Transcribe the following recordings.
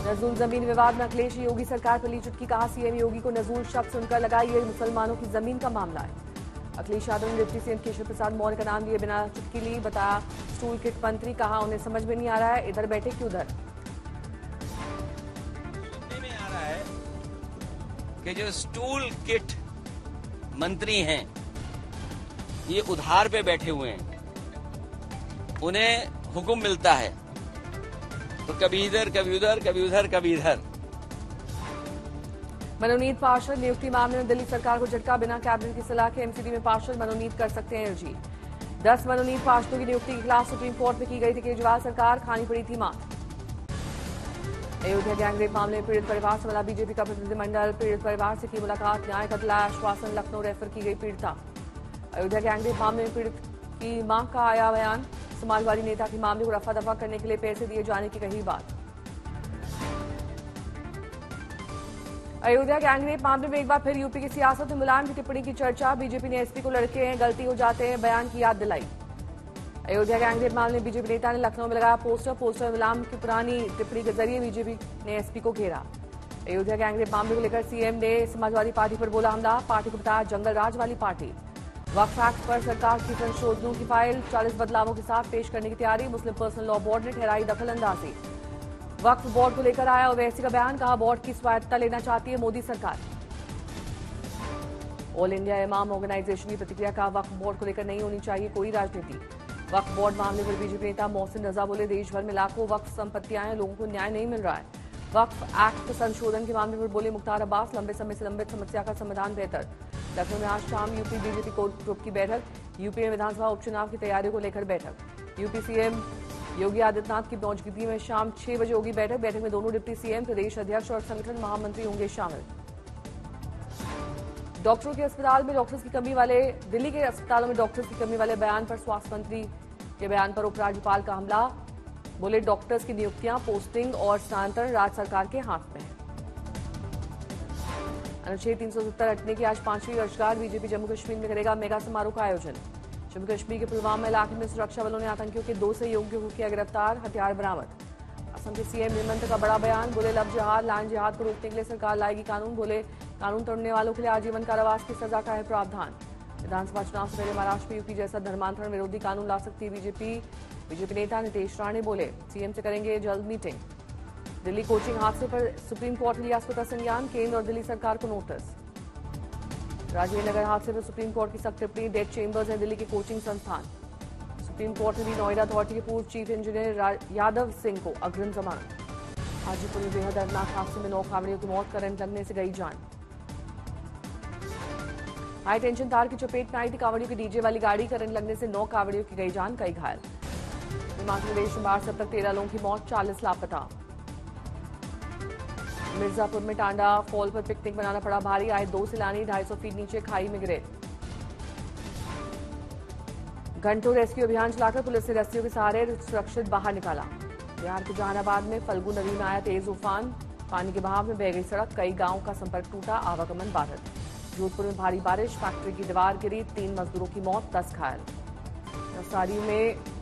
नजूल जमीन विवाद में अखिलेश योगी सरकार पर ली चुटकी, कहा सीएम योगी को नजूल शब्द सुनकर लगा ये मुसलमानों की जमीन का मामला है। अखिलेश यादव ने डिप्टी सीएम केशव प्रसाद मौर्य का नाम लिए बिना चुटकी ली, बताया स्टूल किट मंत्री, कहा उन्हें समझ में नहीं आ रहा है इधर बैठे कि उधर। सुनने में आ रहा है कि जो स्टूल किट मंत्री हैं ये उधार पे बैठे हुए हैं, उन्हें हुक्म मिलता है तो कभी इधर कभी उधर, कभी उधर कभी इधर। मनोनीत पार्षद नियुक्ति मामले में दिल्ली सरकार को झटका, बिना कैबिनेट की सलाह के एमसीडी में पार्षद मनोनीत कर सकते हैं एलजी। 10 मनोनीत पार्षदों की नियुक्ति के खिलाफ सुप्रीम कोर्ट में की गई थी केजरीवाल सरकार, खानी पड़ी थी मांग। अयोध्या गैंगरेप मामले में पीड़ित परिवार से मिला बीजेपी का प्रतिनिधिमंडल, पीड़ित परिवार से की मुलाकात, न्याय का दिलाया आश्वासन, लखनऊ रेफर की गई पीड़िता। अयोध्या गैंगरेप मामले में पीड़ित की मां का आया बयान, समाजवादी नेता के मामले को रफा दफा करने के लिए पैसे दिए जाने की कही बात। अयोध्या गैंगरेप मामले में एक बार फिर यूपी की सियासत में मुलायम की टिप्पणी की चर्चा, बीजेपी ने एसपी को लड़के हैं गलती हो जाते हैं बयान की याद दिलाई। अयोध्या गैंगरेप मामले में बीजेपी नेता ने लखनऊ में लगाया पोस्टर मुलायम की पुरानी टिप्पणी के जरिए बीजेपी ने एसपी को घेरा। अयोध्या गैंगरेप मामले को लेकर सीएम ने समाजवादी पार्टी पर बोला हमला, पार्टी को बताया जंगल राज वाली पार्टी। वक्फ एक्ट पर सरकार की संशोधनों की फाइल 40 बदलावों के साथ पेश करने की तैयारी, मुस्लिम पर्सनल लॉ बोर्ड ने ठहराई दखलंदाजी। वक्फ बोर्ड को लेकर आया ओवैसी का बयान, कहा बोर्ड की स्वायत्तता लेना चाहती है मोदी सरकार। ऑल इंडिया इमाम ऑर्गेनाइजेशन की प्रतिक्रिया, कहा वक्फ बोर्ड को लेकर नहीं होनी चाहिए कोई राजनीति। वक्फ बोर्ड मामले पर बीजेपी नेता मोहसिन रजा बोले देश भर में लाखों वक्फ संपत्तियां हैं, लोगों को न्याय नहीं मिल रहा है। वक्फ एक्ट संशोधन के मामले पर बोले मुख्तार अब्बास, लंबे समय से लंबित समस्या का समाधान बेहतर। लखनऊ में आज शाम यूपी बीजेपी कोर ग्रुप की बैठक, यूपी में विधानसभा उपचुनाव की तैयारियों को लेकर बैठक। यूपी सीएम योगी आदित्यनाथ की मौजूदगी में शाम 6 बजे होगी बैठक। बैठक में दोनों डिप्टी सीएम, प्रदेश अध्यक्ष और संगठन महामंत्री होंगे शामिल। डॉक्टरों के अस्पताल में डॉक्टर्स की कमी वाले दिल्ली के अस्पतालों में डॉक्टर्स की कमी वाले बयान पर स्वास्थ्य मंत्री के बयान पर उपराज्यपाल का हमला, बोले डॉक्टर्स की नियुक्तियां, पोस्टिंग और स्थानांतरण राज्य सरकार के हाथ में है। अनुच्छेद 370 हटने की आज 5वीं वर्षगांठ, बीजेपी जम्मू कश्मीर में करेगा मेगा समारोह का आयोजन। जम्मू कश्मीर के पुलवामा इलाके में सुरक्षा बलों ने आतंकियों के 2 सहयोगियों को किया गिरफ्तार, हथियार बरामद। असम के सीएम हेमंत का बड़ा बयान, बोले लव जिहाद लाइन जिहाद को रोकने के लिए सरकार लाएगी कानून, बोले कानून तोड़ने वालों के लिए आजीवन कारावास की सजा का है प्रावधान। विधानसभा चुनाव से पहले महाराष्ट्र में यूपी जैसा धर्मांतरण विरोधी कानून ला सकती है बीजेपी नेता नीतीश राणे बोले सीएम से करेंगे जल्द मीटिंग। दिल्ली कोचिंग हादसे पर सुप्रीम कोर्ट ने लिया स्वतः संज्ञान, केंद्र और दिल्ली सरकार को नोटिस। राजेंद्र नगर हादसे पर सुप्रीम कोर्ट की सख्त टिप्पणी, डेथ चेंबर्स हैं दिल्ली के कोचिंग संस्थान। सुप्रीम कोर्ट ने दी नोएडा अथॉरिटी के पूर्व चीफ इंजीनियर यादव सिंह को अग्रिम जमानत। हाजीपुर में बेहद दर्दनाक हादसे में 9 कांवड़ियों की मौत, करंट लगने से गई जान। हाई टेंशन तार की चपेट में आई थी कांवड़ियों की डीजे वाली गाड़ी, करंट लगने से 9 कांवड़ियों की गई जान, कई घायल। हिमाचल प्रदेश में बाढ़ से अब तक 13 लोगों की मौत, 40 लापता। मिर्जापुर में टांडा फॉल पर पिकनिक बनाना पड़ा भारी, आए 2 सैलानी 250 फीट नीचे खाई में गिरे। घंटों रेस्क्यू अभियान चलाकर पुलिस ने रस्सियों के सहारे सुरक्षित बाहर निकाला। बिहार के जहानाबाद में फल्गु नदी में आया तेज उफान, पानी के बहाव में बह गई सड़क, कई गांवों का संपर्क टूटा, आवागमन बाधित। जोधपुर में भारी बारिश, फैक्ट्री की दीवार गिरी, 3 मजदूरों की मौत, 10 घायल। नवसारी में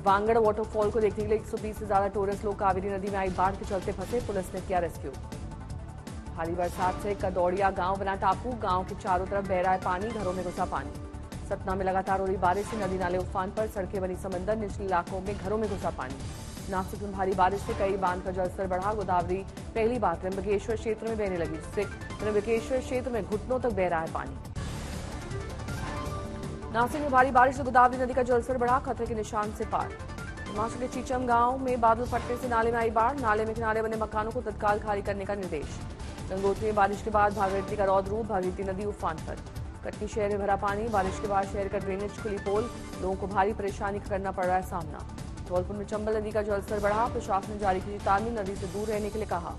वांगड़ वाटरफॉल को देखने के लिए 120 से ज्यादा टूरिस्ट लोग कावेरी नदी में आई बाढ़ के चलते फंसे, पुलिस ने किया रेस्क्यू। भारी बरसात से कदौड़िया गांव बना टापू, गांव के चारों तरफ बह रहा है पानी, घरों में घुसा पानी। सतना में लगातार हो रही बारिश से नदी नाले उफान पर, सड़कें बनी समंदर, निचले इलाकों में घरों में घुसा पानी। नासिक में भारी बारिश से कई बांध का जलस्तर बढ़ा, गोदावरी पहली बार त्र्यंबकेश्वर क्षेत्र में बहने लगी, जिससे त्र्यंबकेश्वर क्षेत्र में घुटनों तक बह रहा है पानी। नासिक में भारी बारिश से गोदावरी नदी का जलस्तर बढ़ा, खतरे के निशान से पार। हिमाचल के चीचम गांव में बादल फटने से नाले में आई बाढ़, नाले में किनारे बने मकानों को तत्काल खाली करने का निर्देश। गंगोत्री में बारिश के बाद भागीरथी का रौद्र रूप, भागीरथी नदी उफान पर। कटनी शहर में भरा पानी, बारिश के बाद शहर का ड्रेनेज खुली पोल, लोगों को भारी परेशानी का करना पड़ रहा है सामना। धौलपुर में चंबल नदी का जलस्तर बढ़ा, प्रशासन ने जारी की चेतावनी, नदी से दूर रहने के लिए कहा।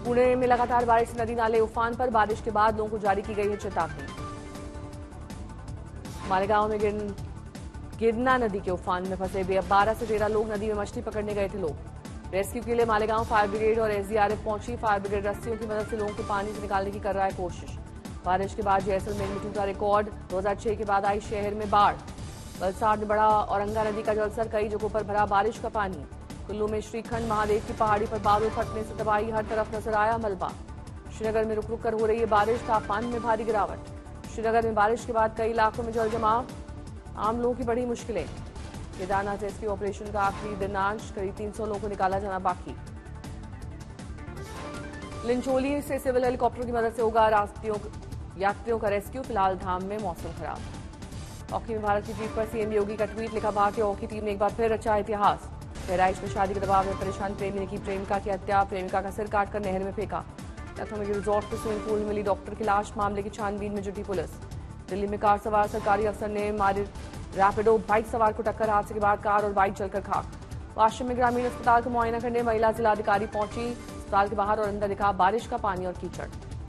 पुणे में लगातार बारिश से नदी नाले उफान पर, बारिश के बाद लोगों को जारी की गई है चेतावनी। मालेगांव में गिरना नदी के उफान में फंसे 12 से 13 लोग, नदी में मछली पकड़ने गए थे लोग। रेस्क्यू के लिए मालेगांव फायर ब्रिगेड और एसडीआरएफ पहुंची, फायर ब्रिगेड रस्सियों की मदद से लोगों को पानी से निकालने की कर रहा है कोशिश। बारिश के बाद जैसलमेर में टूटा रिकॉर्ड, 2006 के बाद आई शहर में बाढ़। वलसाड़ में बढ़ा औरंगा नदी का जलस्तर, कई जगहों पर भरा बारिश का पानी। कुल्लू में श्रीखंड महादेव की पहाड़ी पर बादल फटने से तबाही, हर तरफ नजर आया मलबा। श्रीनगर में रुक रुक कर हो रही है बारिश, तापमान में भारी गिरावट। श्रीनगर में बारिश के बाद कई इलाकों में जल जमाव, आम लोगों की बड़ी मुश्किलें। केदारनाथ रेस्क्यू ऑपरेशन का आखिरी दिन आज, करीब 300 लोगों को निकाला जाना बाकी। लिंचोली से सिविल हेलीकॉप्टर की मदद से होगा यात्रियों का रेस्क्यू। फिलहाल धाम में मौसम खराब। हॉकी में भारत की जीत पर सीएम योगी का ट्वीट, लिखा भारतीय हॉकी टीम ने एक बार फिर रचा इतिहास। बहराइच में शादी के दबाव में परेशान प्रेमी ने की प्रेमिका की हत्या, प्रेमिका का सिर काटकर नहर में फेंका। लखनऊ में रिजॉर्ट के स्विमिंग पूल में मिली डॉक्टर की लाश, मामले की छानबीन में जुटी पुलिस। दिल्ली में कार सवार सरकारी अफसर ने मारी रैपिडो बाइक सवार को टक्कर, हादसे के बाद कार और बाइक जलकर खाक। वाशिम में ग्रामीण अस्पताल को मुआयना करने महिला जिलाधिकारी पहुंची, अस्पताल के बाहर और अंदर दिखा बारिश का पानी और कीचड़।